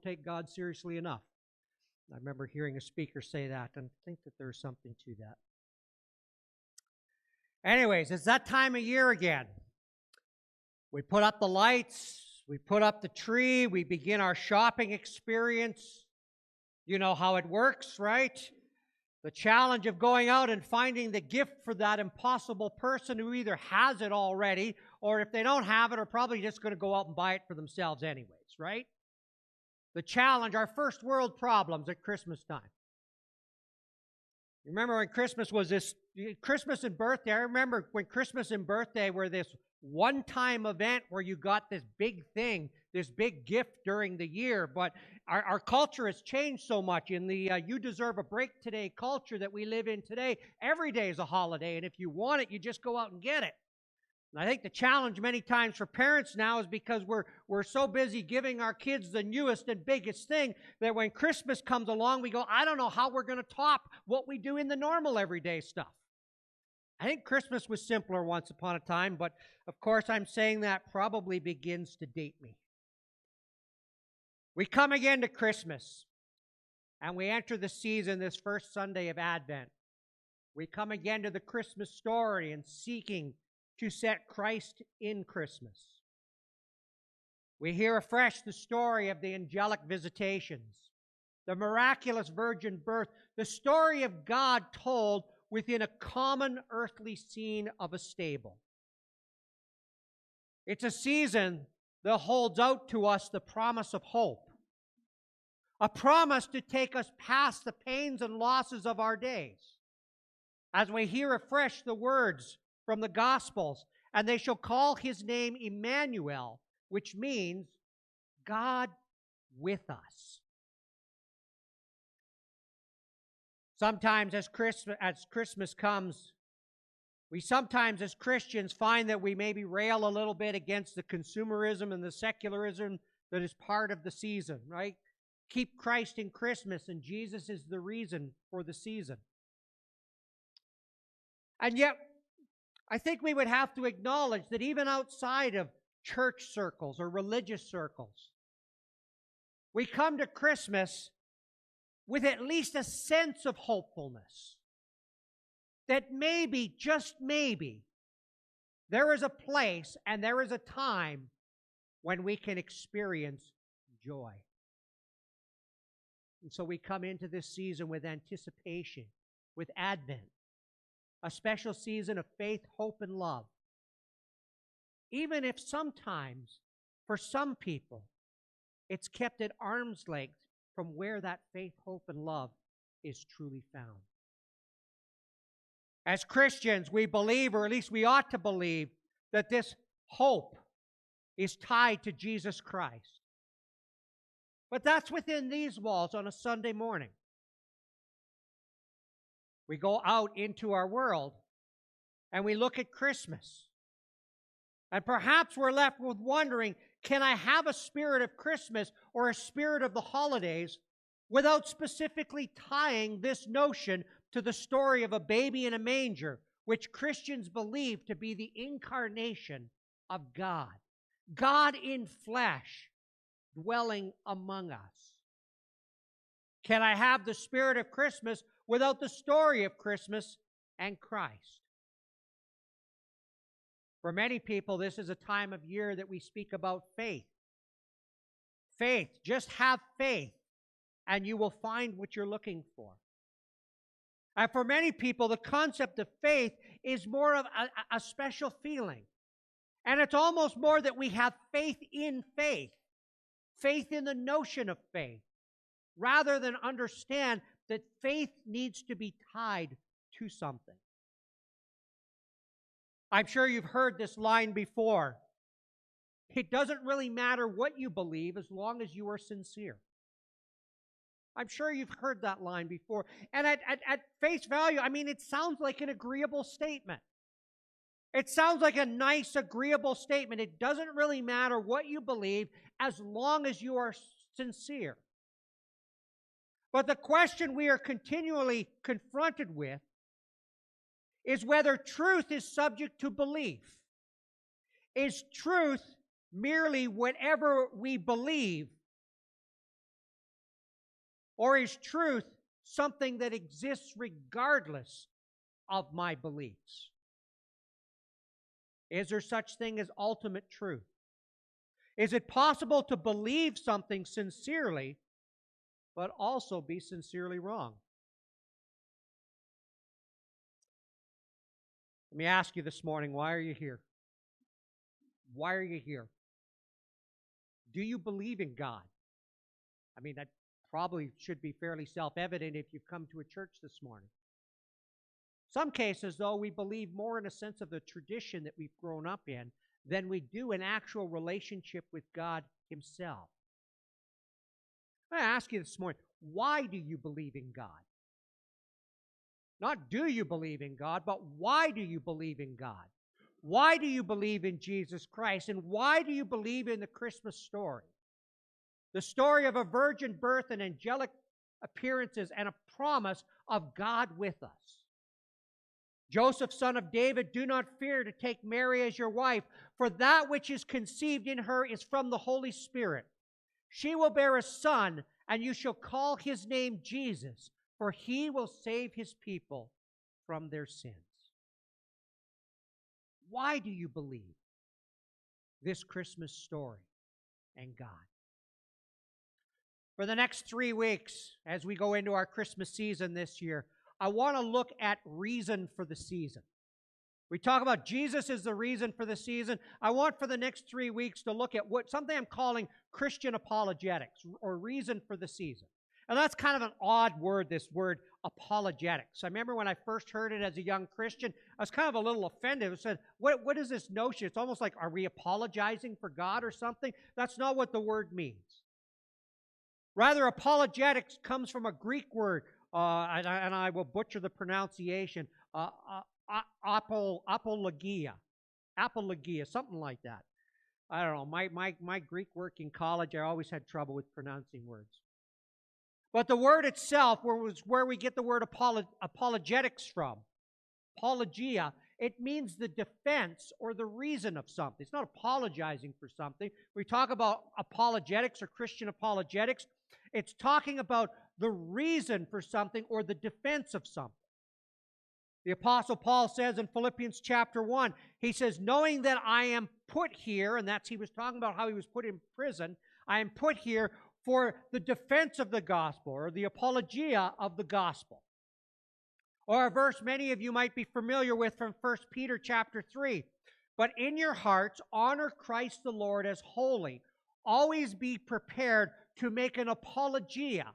take God seriously enough. I remember hearing a speaker say that, and I think that there's something to that. Anyways, it's that time of year again. We put up the lights, we put up the tree, we begin our shopping experience. You know how it works, right? The challenge of going out and finding the gift for that impossible person who either has it already, or if they don't have it, are probably just going to go out and buy it for themselves anyways, right? The challenge, our first world problems at Christmas time. Remember when Christmas and birthday, I remember when Christmas and birthday were this one-time event where you got this big thing, this big gift during the year. But our culture has changed so much in the you deserve a break today culture that we live in today. Every day is a holiday, and if you want it, you just go out and get it. And I think the challenge many times for parents now is because we're so busy giving our kids the newest and biggest thing that when Christmas comes along, we go, I don't know how we're going to top what we do in the normal everyday stuff. I think Christmas was simpler once upon a time, but of course I'm saying that probably begins to date me. We come again to Christmas, and we enter the season this first Sunday of Advent. We come again to the Christmas story and seeking to set Christ in Christmas. We hear afresh the story of the angelic visitations, the miraculous virgin birth, the story of God told within a common earthly scene of a stable. It's a season that holds out to us the promise of hope, a promise to take us past the pains and losses of our days. As we hear afresh the words from the Gospels, and they shall call his name Emmanuel, which means God with us. Sometimes as Christmas comes, we sometimes as Christians find that we maybe rail a little bit against the consumerism and the secularism that is part of the season, right? Keep Christ in Christmas, and Jesus is the reason for the season. And yet, I think we would have to acknowledge that even outside of church circles or religious circles, we come to Christmas with at least a sense of hopefulness. That maybe, just maybe, there is a place and there is a time when we can experience joy. And so we come into this season with anticipation, with Advent, a special season of faith, hope, and love. Even if sometimes, for some people, it's kept at arm's length from where that faith, hope, and love is truly found. As Christians, we believe, or at least we ought to believe, that this hope is tied to Jesus Christ. But that's within these walls on a Sunday morning. We go out into our world and we look at Christmas. And perhaps we're left with wondering, can I have a spirit of Christmas or a spirit of the holidays without specifically tying this notion to the story of a baby in a manger, which Christians believe to be the incarnation of God, God in flesh dwelling among us? Can I have the spirit of Christmas without the story of Christmas and Christ? For many people, this is a time of year that we speak about faith. Faith, just have faith, and you will find what you're looking for. And for many people, the concept of faith is more of a special feeling. And it's almost more that we have faith in faith, faith in the notion of faith, rather than understand that faith needs to be tied to something. I'm sure you've heard this line before. It doesn't really matter what you believe as long as you are sincere. I'm sure you've heard that line before. And at face value, I mean, it sounds like an agreeable statement. It sounds like a nice, agreeable statement. It doesn't really matter what you believe as long as you are sincere. But the question we are continually confronted with is whether truth is subject to belief. Is truth merely whatever we believe, Or is truth something that exists regardless of my beliefs? Is there such thing as ultimate truth? Is it possible to believe something sincerely, but also be sincerely wrong? Let me ask you this morning, why are you here? Why are you here? Do you believe in God? I mean, that probably should be fairly self-evident if you've come to a church this morning. Some cases, though, we believe more in a sense of the tradition that we've grown up in than we do an actual relationship with God himself. I ask you this morning, why do you believe in God? Not do you believe in God, but why do you believe in God? Why do you believe in Jesus Christ? And why do you believe in the Christmas story? The story of a virgin birth and angelic appearances and a promise of God with us. Joseph, son of David, do not fear to take Mary as your wife, for that which is conceived in her is from the Holy Spirit. She will bear a son, and you shall call his name Jesus, for he will save his people from their sins. Why do you believe this Christmas story and God? For the next 3 weeks, as we go into our Christmas season this year, I want to look at reason for the season. We talk about Jesus is the reason for the season. I want for the next 3 weeks to look at something I'm calling Christian apologetics, or reason for the season. And that's kind of an odd word, this word apologetics. I remember when I first heard it as a young Christian, I was kind of a little offended. I said, what is this notion? It's almost like, are we apologizing for God or something? That's not what the word means. Rather, apologetics comes from a Greek word, and I will butcher the pronunciation, apologia, something like that. I don't know. My Greek work in college, I always had trouble with pronouncing words. But the word itself was where we get the word apologetics from. Apologia, it means the defense or the reason of something. It's not apologizing for something. We talk about apologetics or Christian apologetics. It's talking about the reason for something or the defense of something. The Apostle Paul says in Philippians chapter 1, he says, knowing that I am put here, and he was talking about how he was put in prison, I am put here for the defense of the gospel, or the apologia of the gospel. Or a verse many of you might be familiar with from 1 Peter chapter 3. But in your hearts, honor Christ the Lord as holy. Always be prepared to make an apologia,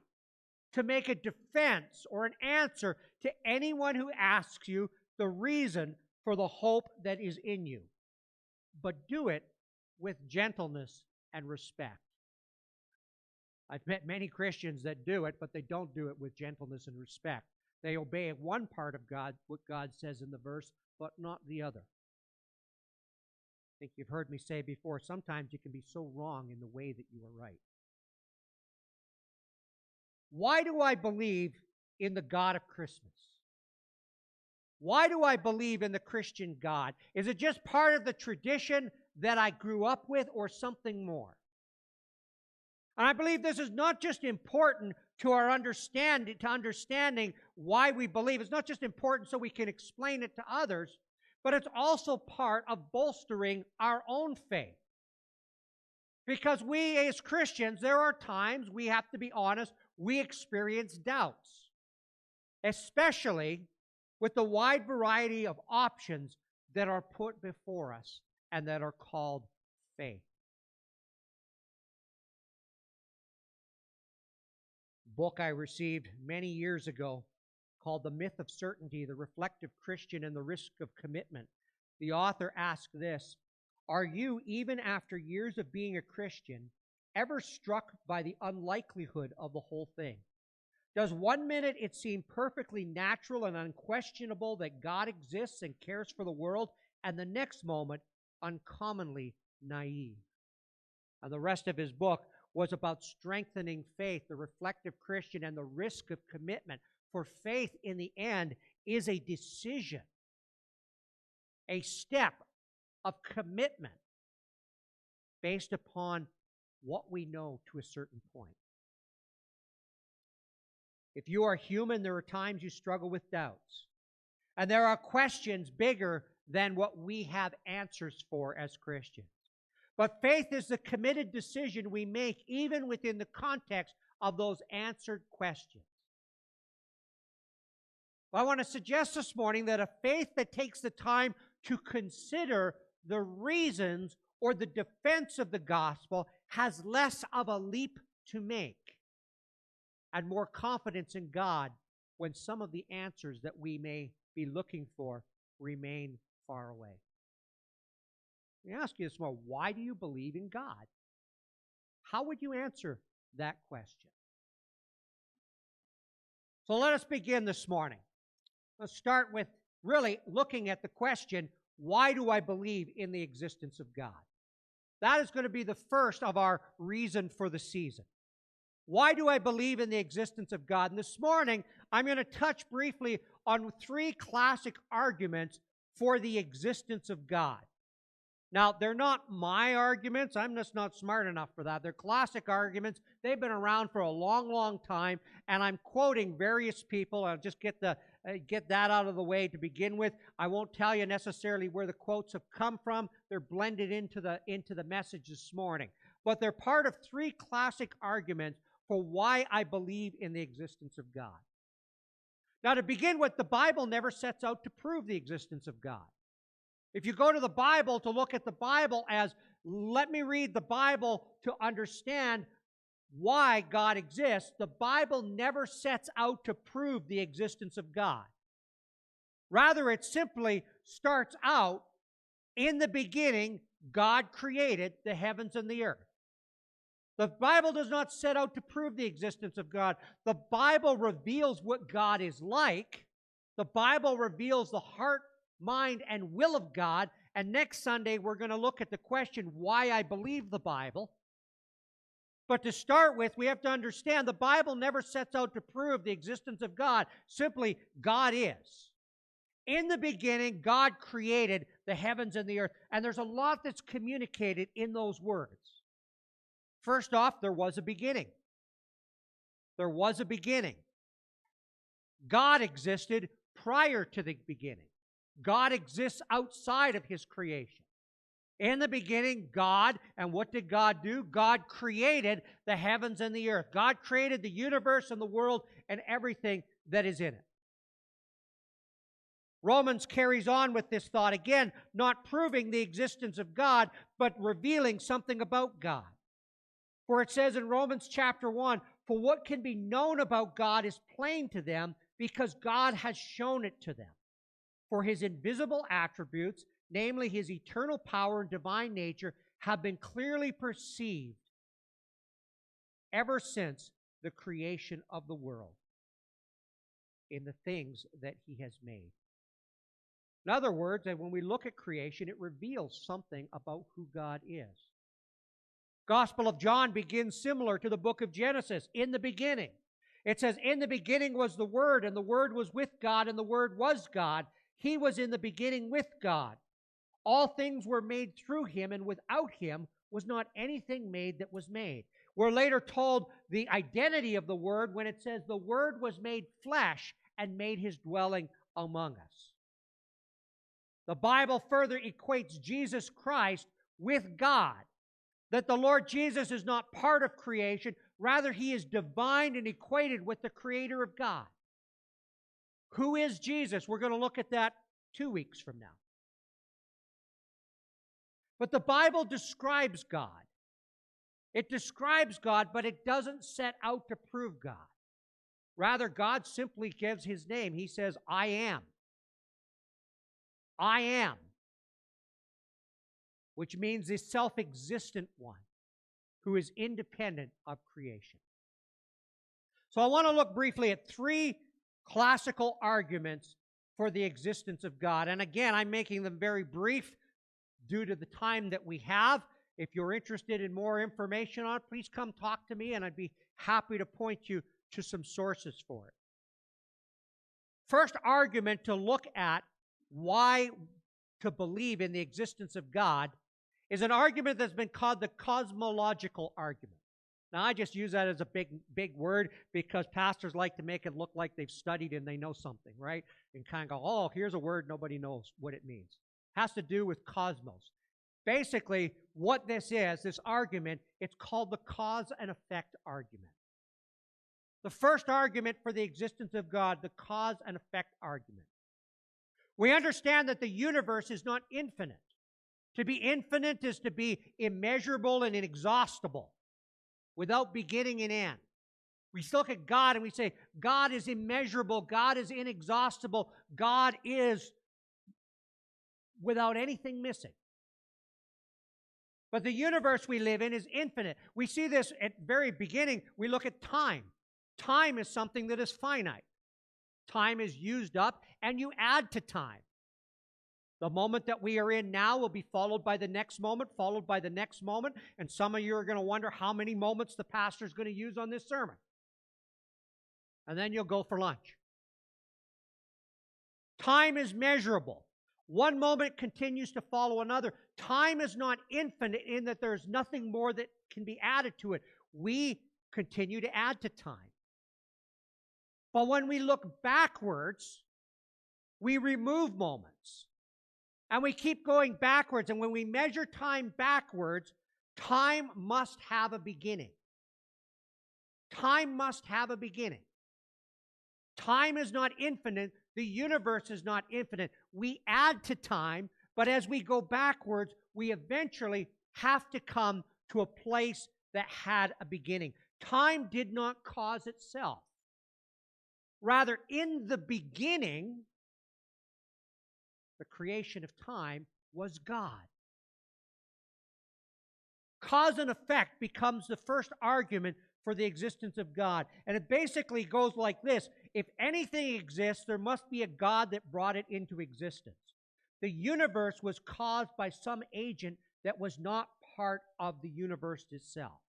to make a defense or an answer to anyone who asks you the reason for the hope that is in you. But do it with gentleness and respect. I've met many Christians that do it, but they don't do it with gentleness and respect. They obey one part of God, what God says in the verse, but not the other. I think you've heard me say before, sometimes you can be so wrong in the way that you are right. Why do I believe in the God of Christmas? Why do I believe in the Christian God? Is it just part of the tradition that I grew up with, or something more? And I believe this is not just important to our understanding why we believe. It's not just important so we can explain it to others, but it's also part of bolstering our own faith. Because we as Christians, there are times, we have to be honest, we experience doubts, especially with the wide variety of options that are put before us and that are called faith. Book I received many years ago called The Myth of Certainty, the Reflective Christian and the Risk of Commitment. The author asked this: are you, even after years of being a Christian, ever struck by the unlikelihood of the whole thing? Does 1 minute it seem perfectly natural and unquestionable that God exists and cares for the world, and the next moment uncommonly naive? And the rest of his book was about strengthening faith, the reflective Christian, and the risk of commitment. For faith, in the end, is a decision, a step of commitment based upon what we know to a certain point. If you are human, there are times you struggle with doubts. And there are questions bigger than what we have answers for as Christians. But faith is the committed decision we make even within the context of those answered questions. I want to suggest this morning that a faith that takes the time to consider the reasons or the defense of the gospel has less of a leap to make and more confidence in God when some of the answers that we may be looking for remain far away. Let me ask you this morning, why do you believe in God? How would you answer that question? So let us begin this morning. Let's start with really looking at the question, why do I believe in the existence of God? That is going to be the first of our reason for the season. Why do I believe in the existence of God? And this morning, I'm going to touch briefly on 3 classic arguments for the existence of God. Now, they're not my arguments. I'm just not smart enough for that. They're classic arguments. They've been around for a long, long time, and I'm quoting various people. I'll just get that out of the way to begin with. I won't tell you necessarily where the quotes have come from. They're blended into the message this morning. But they're part of 3 classic arguments for why I believe in the existence of God. Now, to begin with, the Bible never sets out to prove the existence of God. If you go to the Bible to look at the Bible as, let me read the Bible to understand why God exists, the Bible never sets out to prove the existence of God. Rather, it simply starts out, in the beginning, God created the heavens and the earth. The Bible does not set out to prove the existence of God. The Bible reveals what God is like. The Bible reveals the heart, mind, and will of God. And next Sunday, we're going to look at the question, why I believe the Bible. But to start with, we have to understand the Bible never sets out to prove the existence of God. Simply, God is. In the beginning, God created the heavens and the earth. And there's a lot that's communicated in those words. First off, there was a beginning. There was a beginning. God existed prior to the beginning. God exists outside of his creation. In the beginning, God, and what did God do? God created the heavens and the earth. God created the universe and the world and everything that is in it. Romans carries on with this thought again, not proving the existence of God, but revealing something about God. For it says in Romans chapter 1, for what can be known about God is plain to them because God has shown it to them. For his invisible attributes, namely his eternal power and divine nature, have been clearly perceived ever since the creation of the world in the things that he has made. In other words, when we look at creation, it reveals something about who God is. Gospel of John begins similar to the book of Genesis, in the beginning. It says, in the beginning was the Word, and the Word was with God, and the Word was God. He was in the beginning with God. All things were made through him, and without him was not anything made that was made. We're later told the identity of the Word when it says the Word was made flesh and made his dwelling among us. The Bible further equates Jesus Christ with God. That the Lord Jesus is not part of creation, rather he is divine and equated with the Creator of God. Who is Jesus? We're going to look at that 2 weeks from now. But the Bible describes God. It describes God, but it doesn't set out to prove God. Rather, God simply gives his name. He says, I am. I am. Which means the self-existent one who is independent of creation. So I want to look briefly at 3 classical arguments for the existence of God. And again, I'm making them very brief due to the time that we have. If you're interested in more information on it, please come talk to me, and I'd be happy to point you to some sources for it. First argument to look at why to believe in the existence of God is an argument that's been called the cosmological argument. Now, I just use that as a big word because pastors like to make it look like they've studied and they know something, right? And kind of go, oh, here's a word nobody knows what it means. It has to do with cosmos. Basically, what this is, this argument, it's called the cause and effect argument. The first argument for the existence of God, the cause and effect argument. We understand that the universe is not infinite. To be infinite is to be immeasurable and inexhaustible, without beginning and end. We look at God and we say, God is immeasurable, God is inexhaustible, God is without anything missing. But the universe we live in is infinite. We see this at the very beginning. We look at time. Time is something that is finite. Time is used up, and you add to time. The moment that we are in now will be followed by the next moment, followed by the next moment, and some of you are going to wonder how many moments the pastor's going to use on this sermon. And then you'll go for lunch. Time is measurable. One moment continues to follow another. Time is not infinite in that there's nothing more that can be added to it. We continue to add to time. But when we look backwards, we remove moments. And we keep going backwards. And when we measure time backwards, time must have a beginning. Time must have a beginning. Time is not infinite. The universe is not infinite. We add to time, but as we go backwards, we eventually have to come to a place that had a beginning. Time did not cause itself. Rather, in the beginning, the creation of time was God. Cause and effect becomes the first argument for the existence of God. And it basically goes like this. If anything exists, there must be a God that brought it into existence. The universe was caused by some agent that was not part of the universe itself.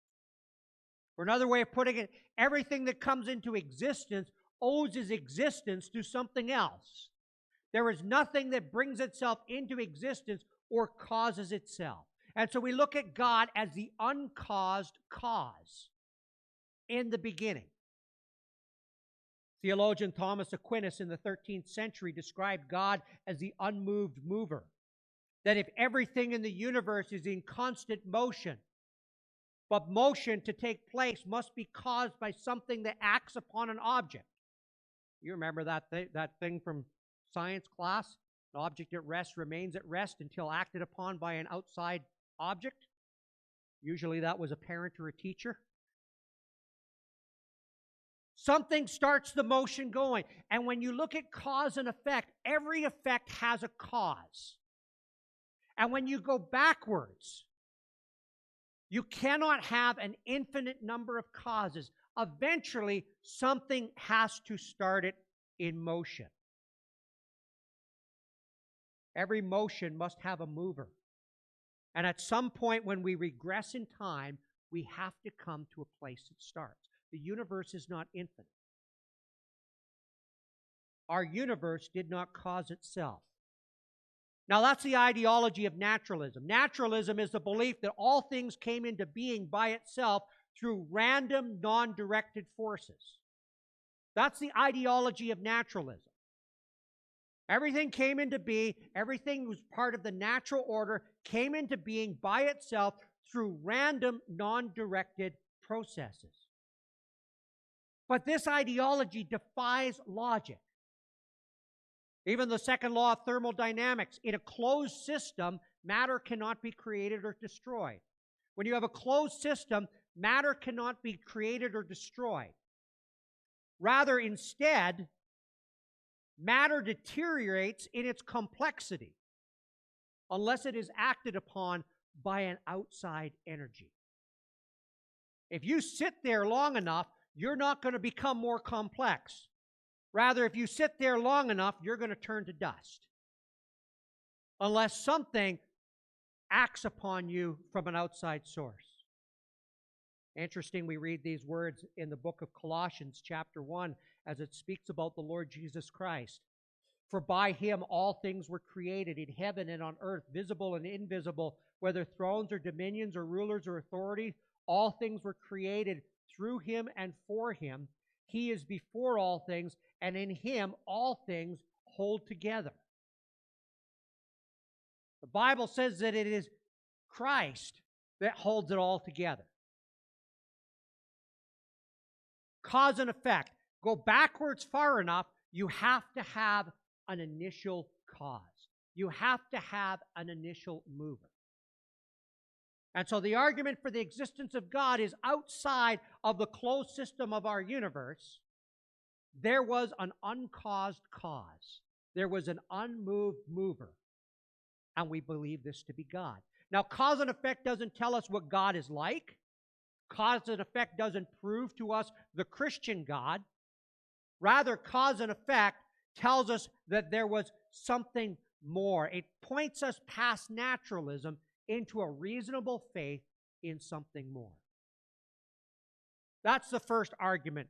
Or another way of putting it, everything that comes into existence owes its existence to something else. There is nothing that brings itself into existence or causes itself. And so we look at God as the uncaused cause in the beginning. Theologian Thomas Aquinas in the 13th century described God as the unmoved mover. That if everything in the universe is in constant motion, but motion to take place must be caused by something that acts upon an object. You remember that thing from science class? An object at rest remains at rest until acted upon by an outside object. Usually that was a parent or a teacher. Something starts the motion going. And when you look at cause and effect, every effect has a cause. And when you go backwards, you cannot have an infinite number of causes. Eventually, something has to start it in motion. Every motion must have a mover. And at some point when we regress in time, we have to come to a place that starts. The universe is not infinite. Our universe did not cause itself. Now, that's the ideology of naturalism. Naturalism is the belief that all things came into being by itself through random, non-directed forces. That's the ideology of naturalism. Everything came into being, everything was part of the natural order, came into being by itself through random, non-directed processes. But this ideology defies logic. Even the second law of thermodynamics, in a closed system, matter cannot be created or destroyed. When you have a closed system, matter cannot be created or destroyed. Rather, instead, matter deteriorates in its complexity unless it is acted upon by an outside energy. If you sit there long enough, you're not going to become more complex. Rather, if you sit there long enough, you're going to turn to dust. Unless something acts upon you from an outside source. Interesting, we read these words in the book of Colossians chapter 1 as it speaks about the Lord Jesus Christ. For by him all things were created in heaven and on earth, visible and invisible, whether thrones or dominions or rulers or authorities. All things were created through him and for him. He is before all things, and in him all things hold together. The Bible says that it is Christ that holds it all together. Cause and effect. Go backwards far enough, you have to have an initial cause. You have to have an initial mover. And so the argument for the existence of God is outside of the closed system of our universe. There was an uncaused cause. There was an unmoved mover. And we believe this to be God. Now, cause and effect doesn't tell us what God is like. Cause and effect doesn't prove to us the Christian God. Rather, cause and effect tells us that there was something more. It points us past naturalism into a reasonable faith in something more. That's the first argument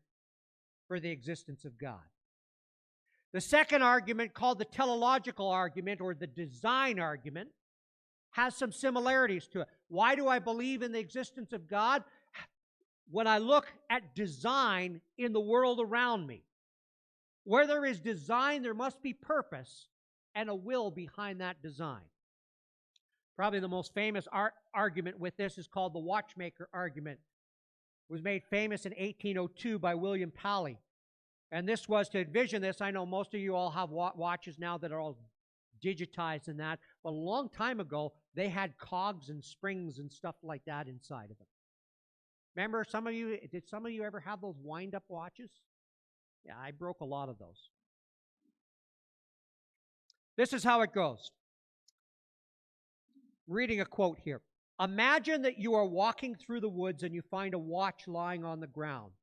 for the existence of God. The second argument, called the teleological argument or the design argument, has some similarities to it. Why do I believe in the existence of God? When I look at design in the world around me, where there is design, there must be purpose and a will behind that design. Probably the most famous argument with this is called the watchmaker argument. It was made famous in 1802 by William Paley. And this was to envision this. I know most of you all have watches now that are all digitized and that. But a long time ago, they had cogs and springs and stuff like that inside of them. Remember, did some of you ever have those wind-up watches? Yeah, I broke a lot of those. This is how it goes. Reading a quote here. Imagine that you are walking through the woods and you find a watch lying on the ground.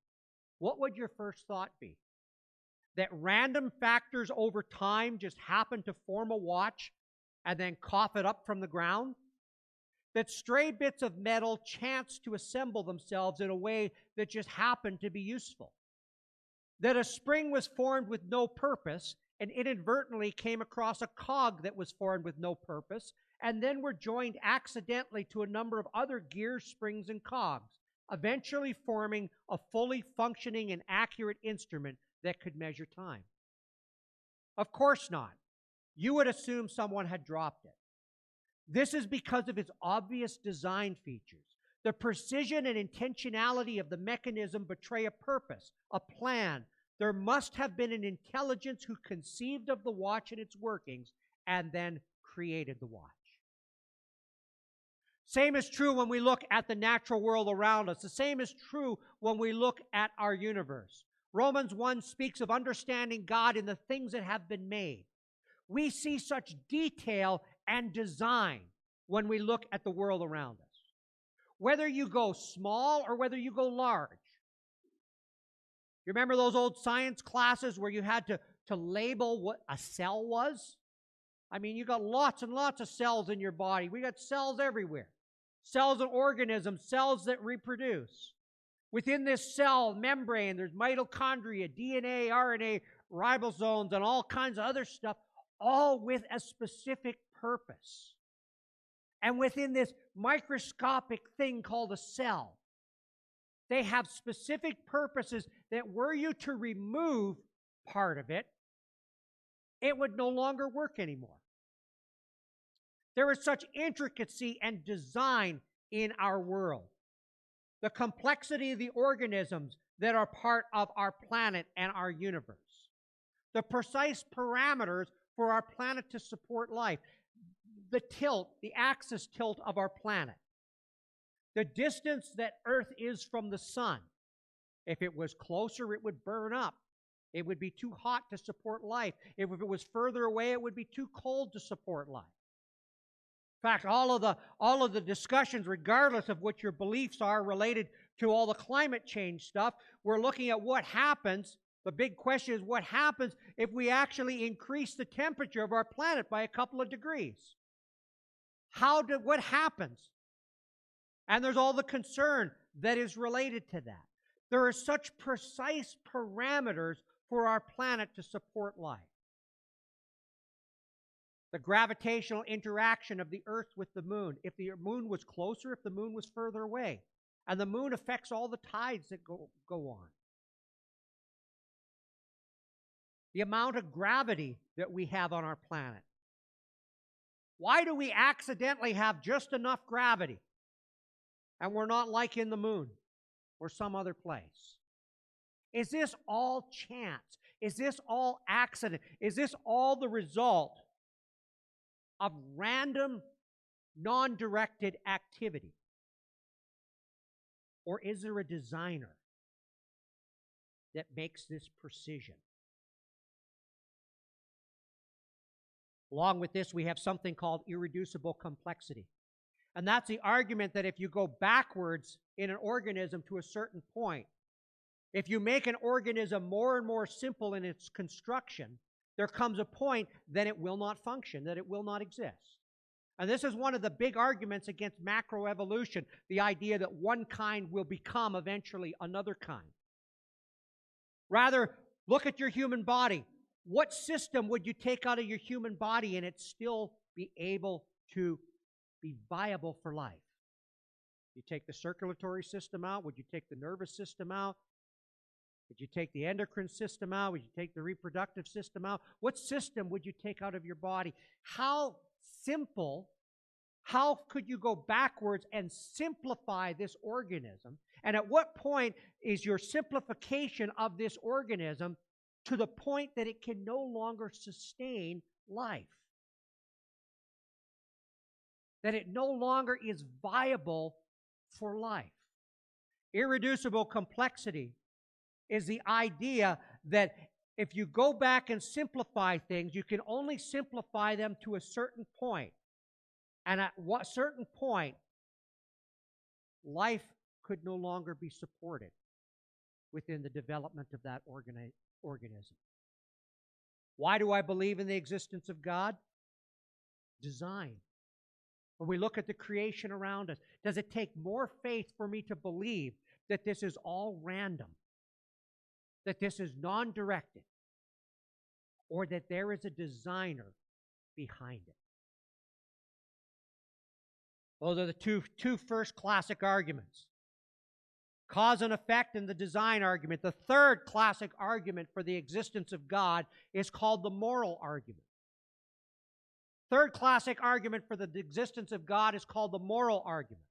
What would your first thought be? That random factors over time just happen to form a watch and then cough it up from the ground? That stray bits of metal chance to assemble themselves in a way that just happened to be useful? That a spring was formed with no purpose and inadvertently came across a cog that was formed with no purpose and then were joined accidentally to a number of other gears, springs, and cogs, eventually forming a fully functioning and accurate instrument that could measure time? Of course not. You would assume someone had dropped it. This is because of its obvious design features. The precision and intentionality of the mechanism betray a purpose, a plan. There must have been an intelligence who conceived of the watch and its workings and then created the watch. Same is true when we look at the natural world around us. The same is true when we look at our universe. Romans 1 speaks of understanding God in the things that have been made. We see such detail and design when we look at the world around us. Whether you go small or whether you go large. You remember those old science classes where you had to label what a cell was? I mean, you got lots and lots of cells in your body. We got cells everywhere. Cells and organisms, cells that reproduce. Within this cell membrane, there's mitochondria, DNA, RNA, ribosomes, and all kinds of other stuff, all with a specific purpose. And within this microscopic thing called a cell, they have specific purposes that were you to remove part of it, it would no longer work anymore. There is such intricacy and design in our world. The complexity of the organisms that are part of our planet and our universe. The precise parameters for our planet to support life. The tilt, the axis tilt of our planet. The distance that Earth is from the sun. If it was closer, it would burn up. It would be too hot to support life. If it was further away, it would be too cold to support life. In fact, all of the discussions, regardless of what your beliefs are related to all the climate change stuff, we're looking at what happens. The big question is what happens if we actually increase the temperature of our planet by a couple of degrees? What happens? And there's all the concern that is related to that. There are such precise parameters for our planet to support life. The gravitational interaction of the Earth with the moon. If the moon was closer, if the moon was further away. And the moon affects all the tides that go on. The amount of gravity that we have on our planet. Why do we accidentally have just enough gravity? And we're not like in the moon or some other place. Is this all chance? Is this all accident? Is this all the result of random, non-directed activity? Or is there a designer that makes this precision? Along with this, we have something called irreducible complexity. And that's the argument that if you go backwards in an organism to a certain point, if you make an organism more and more simple in its construction, there comes a point that it will not function, that it will not exist. And this is one of the big arguments against macroevolution, the idea that one kind will become eventually another kind. Rather, look at your human body. What system would you take out of your human body and it still be able to be viable for life? You take the circulatory system out? Would you take the nervous system out? Would you take the endocrine system out? Would you take the reproductive system out? What system would you take out of your body? How simple, how could you go backwards and simplify this organism? And at what point is your simplification of this organism to the point that it can no longer sustain life? That it no longer is viable for life. Irreducible complexity is the idea that if you go back and simplify things, you can only simplify them to a certain point. And at what certain point, life could no longer be supported within the development of that organism. Why do I believe in the existence of God? Design. When we look at the creation around us, does it take more faith for me to believe that this is all random, that this is non-directed, or that there is a designer behind it? Those are the two first classic arguments. Cause and effect and the design argument. The third classic argument for the existence of God is called the moral argument. Third classic argument for the existence of God is called the moral argument.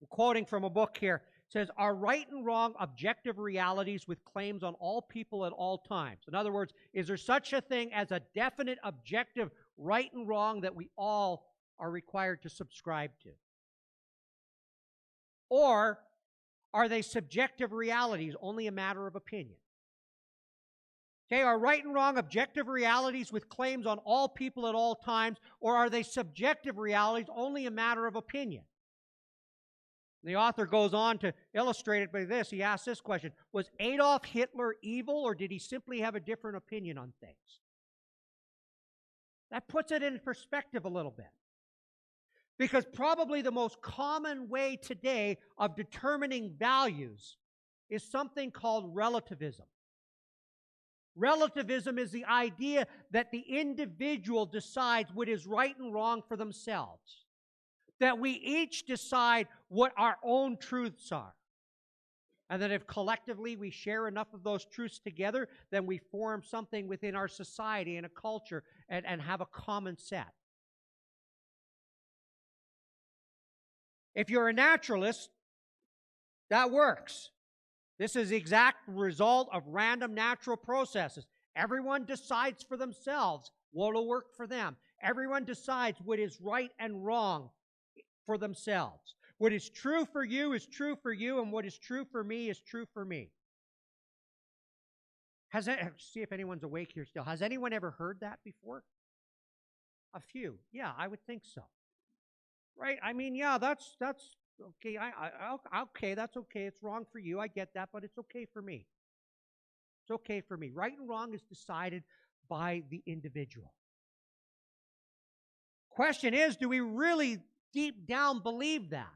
I'm quoting from a book here. It says, are right and wrong objective realities with claims on all people at all times? In other words, is there such a thing as a definite objective right and wrong that we all are required to subscribe to? Or are they subjective realities, only a matter of opinion? Okay, are right and wrong objective realities with claims on all people at all times, or are they subjective realities, only a matter of opinion? The author goes on to illustrate it by this. He asks this question: was Adolf Hitler evil, or did he simply have a different opinion on things? That puts it in perspective a little bit. Because probably the most common way today of determining values is something called relativism. Relativism is the idea that the individual decides what is right and wrong for themselves. That we each decide what our own truths are. And that if collectively we share enough of those truths together, then we form something within our society and a culture and have a common set. If you're a naturalist, that works. This is the exact result of random natural processes. Everyone decides for themselves what will work for them. Everyone decides what is right and wrong for themselves. What is true for you is true for you, and what is true for me is true for me. See if anyone's awake here still. Has anyone ever heard that before? A few. Yeah, I would think so. Right? I mean, yeah, that's okay. Okay, that's okay. It's wrong for you. I get that, but it's okay for me. It's okay for me. Right and wrong is decided by the individual. Question is, do we really deep down believe that?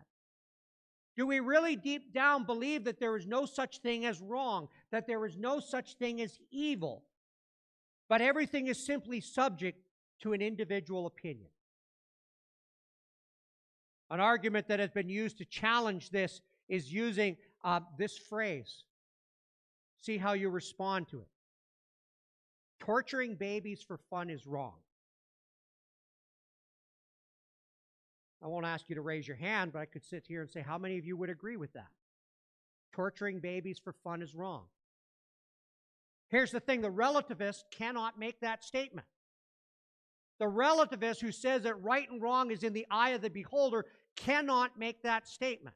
Do we really deep down believe that there is no such thing as wrong, that there is no such thing as evil, but everything is simply subject to an individual opinion? An argument that has been used to challenge this is using this phrase. See how you respond to it. Torturing babies for fun is wrong. I won't ask you to raise your hand, but I could sit here and say, how many of you would agree with that? Torturing babies for fun is wrong. Here's the thing, the relativist cannot make that statement. The relativist who says that right and wrong is in the eye of the beholder cannot make that statement.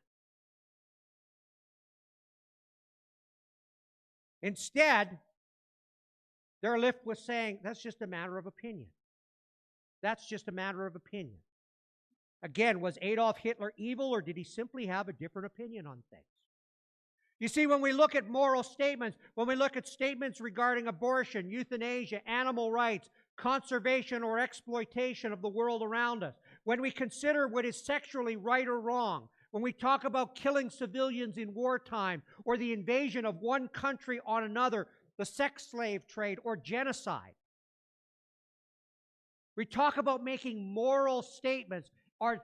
Instead, they're left with saying, that's just a matter of opinion. That's just a matter of opinion. Again, was Adolf Hitler evil, or did he simply have a different opinion on things? You see, when we look at moral statements, when we look at statements regarding abortion, euthanasia, animal rights, conservation or exploitation of the world around us, when we consider what is sexually right or wrong, when we talk about killing civilians in wartime or the invasion of one country on another, the sex slave trade or genocide, we talk about making moral statements. Are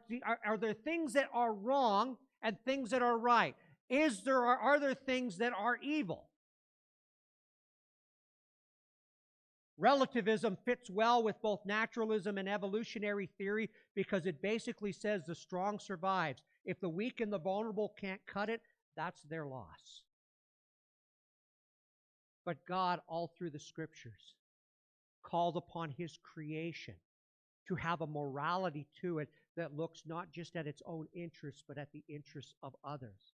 there things that are wrong and things that are right? Are there things that are evil? Relativism fits well with both naturalism and evolutionary theory because it basically says the strong survives. If the weak and the vulnerable can't cut it, that's their loss. But God, all through the Scriptures, called upon His creation to have a morality to it that looks not just at its own interests, but at the interests of others,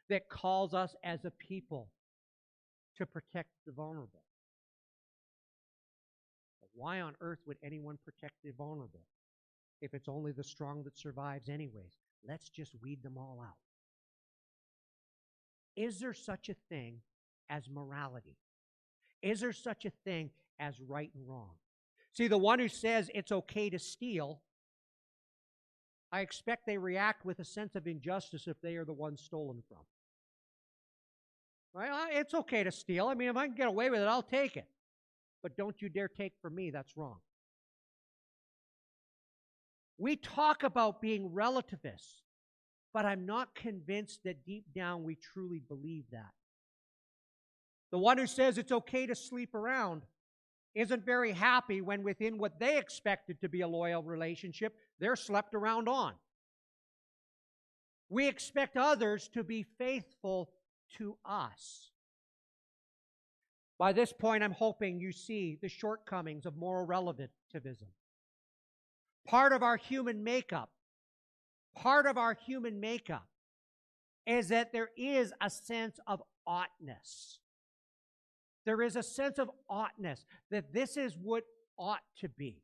that calls us as a people to protect the vulnerable. But why on earth would anyone protect the vulnerable if it's only the strong that survives anyways? Let's just weed them all out. Is there such a thing as morality? Is there such a thing as right and wrong? See, the one who says it's okay to steal, I expect they react with a sense of injustice if they are the ones stolen from. Right? It's okay to steal. I mean, if I can get away with it, I'll take it. But don't you dare take from me. That's wrong. We talk about being relativists, but I'm not convinced that deep down we truly believe that. The one who says it's okay to sleep around isn't very happy when within what they expected to be a loyal relationship, they're slept around on. We expect others to be faithful to us. By this point, I'm hoping you see the shortcomings of moral relativism. Part of our human makeup is that there is a sense of oughtness. There is a sense of oughtness, that this is what ought to be.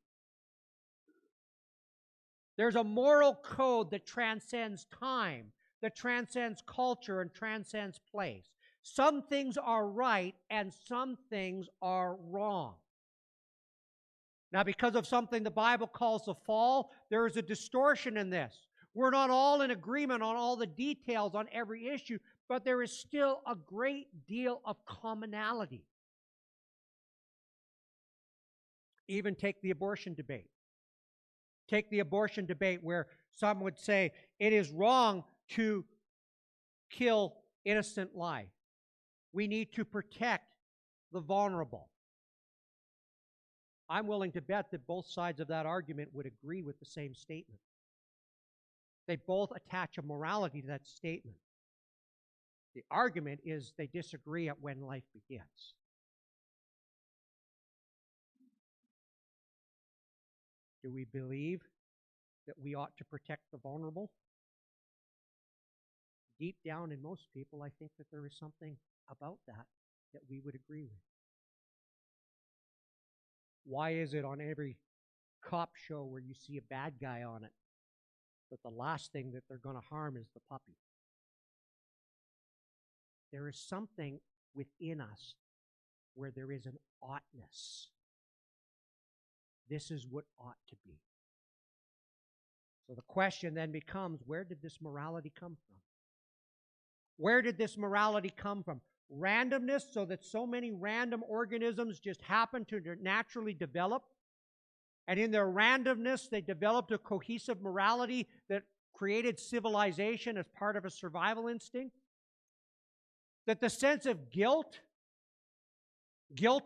There's a moral code that transcends time, that transcends culture and transcends place. Some things are right and some things are wrong. Now, because of something the Bible calls the fall, there is a distortion in this. We're not all in agreement on all the details on every issue, but there is still a great deal of commonality. Even take the abortion debate. Take the abortion debate where some would say it is wrong to kill innocent life. We need to protect the vulnerable. I'm willing to bet that both sides of that argument would agree with the same statement. They both attach a morality to that statement. The argument is they disagree at when life begins. Do we believe that we ought to protect the vulnerable? Deep down in most people, I think that there is something about that we would agree with. Why is it on every cop show where you see a bad guy on it that the last thing that they're going to harm is the puppy? There is something within us where there is an oughtness. This is what ought to be. So the question then becomes, where did this morality come from? Where did this morality come from? Randomness, so that so many random organisms just happen to naturally develop. And in their randomness, they developed a cohesive morality that created civilization as part of a survival instinct. That the sense of guilt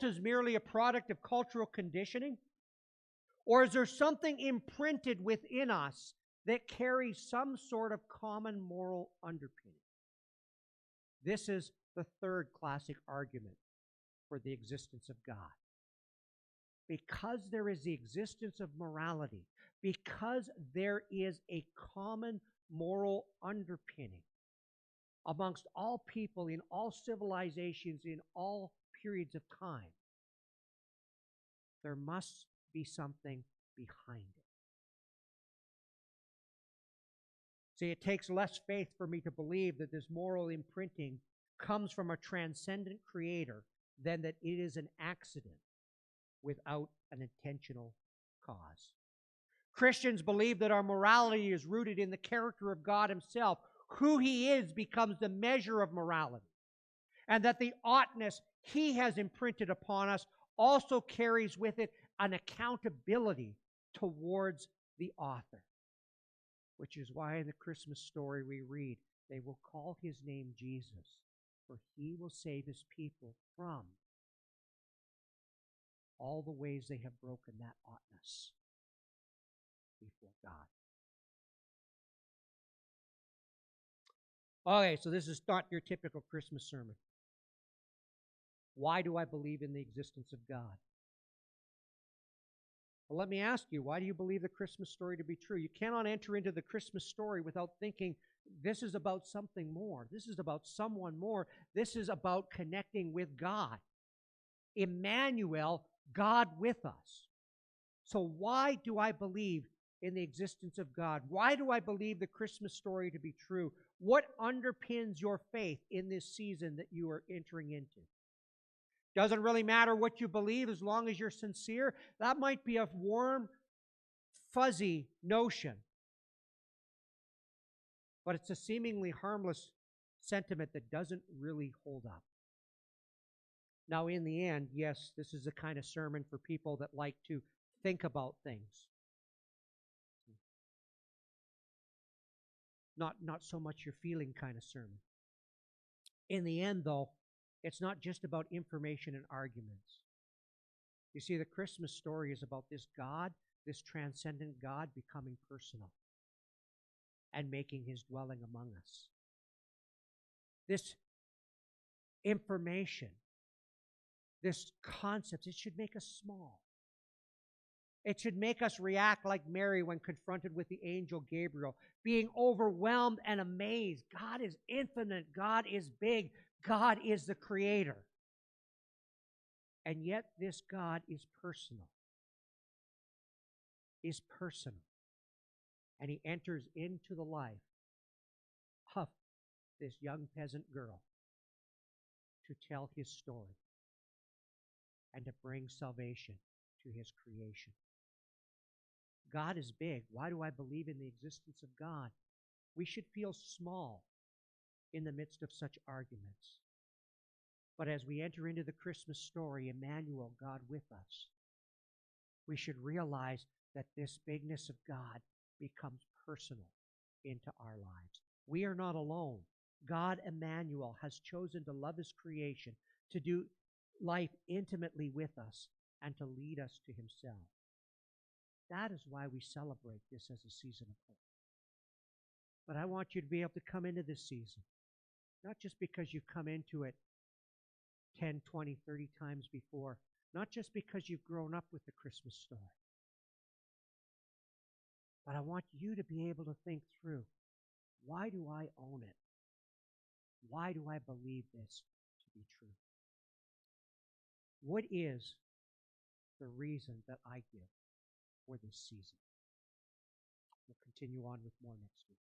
is merely a product of cultural conditioning? Or is there something imprinted within us that carries some sort of common moral underpinning? This is the third classic argument for the existence of God. Because there is the existence of morality, because there is a common moral underpinning amongst all people in all civilizations in all periods of time, there must be something behind it. See, it takes less faith for me to believe that this moral imprinting comes from a transcendent creator than that it is an accident without an intentional cause. Christians believe that our morality is rooted in the character of God himself. Who he is becomes the measure of morality, and that the oughtness he has imprinted upon us also carries with it an accountability towards the author. Which is why in the Christmas story we read, they will call his name Jesus, for he will save his people from all the ways they have broken that oughtness before God. Okay, so this is not your typical Christmas sermon. Why do I believe in the existence of God? Well, let me ask you, why do you believe the Christmas story to be true? You cannot enter into the Christmas story without thinking this is about something more. This is about someone more. This is about connecting with God. Emmanuel, God with us. So why do I believe in the existence of God? Why do I believe the Christmas story to be true? What underpins your faith in this season that you are entering into? Doesn't really matter what you believe as long as you're sincere. That might be a warm, fuzzy notion. But it's a seemingly harmless sentiment that doesn't really hold up. Now, in the end, yes, this is the kind of sermon for people that like to think about things. Not so much your feeling kind of sermon. In the end, though, it's not just about information and arguments. You see, the Christmas story is about this God, this transcendent God, becoming personal and making his dwelling among us. This information, this concept, it should make us small. It should make us react like Mary when confronted with the angel Gabriel, being overwhelmed and amazed. God is infinite. God is big. God is the creator. And yet this God is personal. Is personal. And he enters into the life of this young peasant girl to tell his story and to bring salvation to his creation. God is big. Why do I believe in the existence of God? We should feel small in the midst of such arguments. But as we enter into the Christmas story, Emmanuel, God with us, we should realize that this bigness of God becomes personal into our lives. We are not alone. God, Emmanuel, has chosen to love his creation, to do life intimately with us, and to lead us to himself. That is why we celebrate this as a season of hope. But I want you to be able to come into this season, not just because you've come into it 10, 20, 30 times before, not just because you've grown up with the Christmas story, but I want you to be able to think through, why do I own it? Why do I believe this to be true? What is the reason that I give for this season? We'll continue on with more next week.